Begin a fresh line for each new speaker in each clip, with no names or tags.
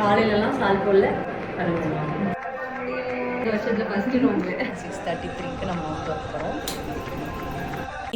காலையிலலாம் சால் போடல இந்த வருஷத்துல ஃபர்ஸ்ட் நோம்பு
6:33க்கு நம்ம நோம்பு திறக்கிறோம்.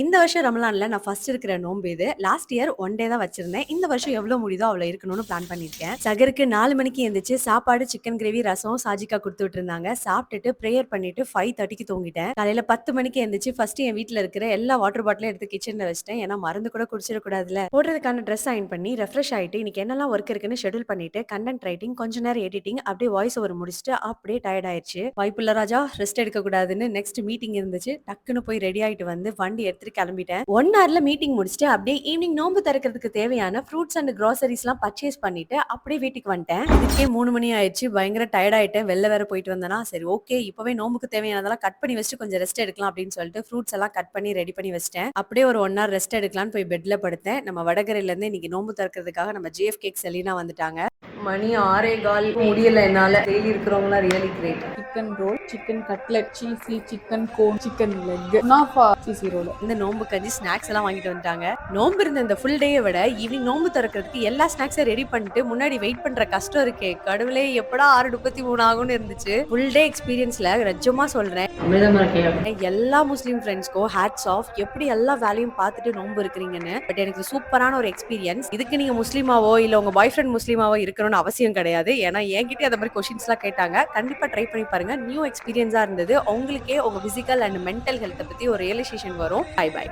இந்த வருஷம் ரமலான்ல நான் ஃபர்ஸ்ட் இருக்கிற நோம்பு இது. லாஸ்ட் இயர் 1 டே தான் வச்சிருந்தேன். இந்த வருஷம் எவ்வளவு முடியுதோ அவ்வளவு இருக்கணும்னு பிளான் பண்ணிருக்கேன். சகருக்கு 4 மணிக்கு எந்திரிச்சு சாப்பாடு, சிக்கன் கிரேவி, ரசம் சாஜிக்கா கொடுத்து விட்டுருந்தாங்க. சாப்பிட்டுட்டு ப்ரேயர் பண்ணிட்டு 5:30க்கு தூங்கிட்டேன். காலையில 10 மணிக்கு எந்திரிச்சு ஃபர்ஸ்ட் என் வீட்டுல இருக்கிற எல்லா வாட்டர் பாட்டிலும் எடுத்து கிச்சன்ல வச்சிட்டேன். ஏன்னா மருந்து கூட குடிச்சிடக்கூடாதுல. போடுறதுக்கான ட்ரெஸ் அயன் பண்ணி ரெஃப்ரெஷ் ஆயிட்டு இன்னைக்கு என்னெல்லாம் ஒர்க் இருக்குன்னு ஷெட்யூல் பண்ணிட்டு கண்டென்ட் ரைட்டிங், கொஞ்ச நேரம் எடிட்டிங், அப்படியே வாய்ஸ் ஓவர் முடிச்சுட்டு அப்படியே டயர்ட் ஆயிடுச்சு. வாய்ப்புள்ள ராஜா ரெஸ்ட் எடுக்க கூடாதுன்னு நெக்ஸ்ட் மீட்டிங் இருந்துச்சு. டக்குன்னு போய் ரெடி ஆயிட்டு வந்து வண்டி எடுத்துட்டு கிளம்பிட்டேன். 1 ஹவர்ல மீட்டிங் முடிச்சுட்டு அப்படியே ஈவினிங் நோம்பு திறக்கிறதுக்கு தேவையான ஃப்ரூட்ஸ் அண்ட் கிராசரிஸ் எல்லாம் பர்ச்சேஸ் பண்ணிட்டு அப்படியே வீட்டுக்கு வந்துட்டேன். இதுக்கே 3 மணி ஆயிடுச்சு. பயங்கர டயர்ட் ஆயிட்டேன். வெளில வேற போயிட்டு வந்தேனா, சரி ஓகே இப்பவே நோம்புக்கு தேவையானதெல்லாம் கட் பண்ணி வச்சுட்டு கொஞ்சம் ரெஸ்ட் எடுக்கலாம் அப்படின்னு சொல்லிட்டு ஃப்ரூட்ஸ் எல்லாம் கட் பண்ணி ரெடி பண்ணி வச்சிட்டேன். அப்படியே ஒரு 1 ஹவர் ரெஸ்ட் எடுக்கலாம்னு போய் பெட்ல படுத்தேன். நம்ம வடகரையில இருந்து இன்னைக்கு நோம்பு திறக்கிறதுக்காக நம்ம ஜிஎஃப் கேக் செலினா வந்துட்டாங்க. மணி 6:15 முடியல என்னால. டெய்லி இருக்கிறவங்களா really great.
Chicken roll, chicken cutlet, cheesy, chicken cone, chicken leg, kunafa, cheesy roll.
இந்த நோம்பு கஞ்சி ஸ்நாக்ஸ் எல்லாம் வாங்கிட்டு வந்துட்டாங்க. நோம்பு இருந்த இந்த ஃபுல் டேயை விட ஈவினிங் நோம்பு திறக்கிறதுக்கு எல்லா ஸ்நாக்ஸும் ரெடி பண்ணிட்டு முன்னாடி வெயிட் பண்ற கஷ்டம் இருக்கே, கடவுளே எப்படா 6:33 ஆகும்னு இருந்துச்சு. ஃபுல் டே எக்ஸ்பீரியன்ஸ்ல நிஜமா சொல்றேன்,
அமிர்தமா இருக்கேன்.
எல்லா முஸ்லீம் ஃப்ரெண்ட்ஸ்க்கும் ஹேட்ஸ் ஆஃப். எப்படி எல்லா வேலையும் பார்த்துட்டு நோம்பு இருக்கிறீங்கன்னு. பட் எனக்கு சூப்பரான ஒரு எக்ஸ்பீரியன்ஸ். இதுக்கு நீங்க முஸ்லீமாவோ இல்ல உங்க பாய் ஃப்ரெண்ட் முஸ்லீமாவோ இருக்கணும்னு அவசியம் கிடையாது. ஏன்னா என்கிட்ட அந்த மாதிரி கொஸ்டின்ஸ் எல்லாம் கேட்டாங்க. கண்டிப்பா ட்ரை பண்ணி பாருங்க. நியூ எக்ஸ்பீரியன்ஸா இருந்தது. உங்களுக்கே உங்க பிசிக்கல் அண்ட் மென்டல் ஹெல்த்தை பத்தி ஒரு ரியலைசேஷன் வரும். Bye bye.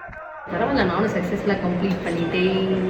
பரவாயில்ல, நானும் சக்ஸஸ்ஃபுல்லாக கம்ப்ளீட் பண்ணிட்டேன்.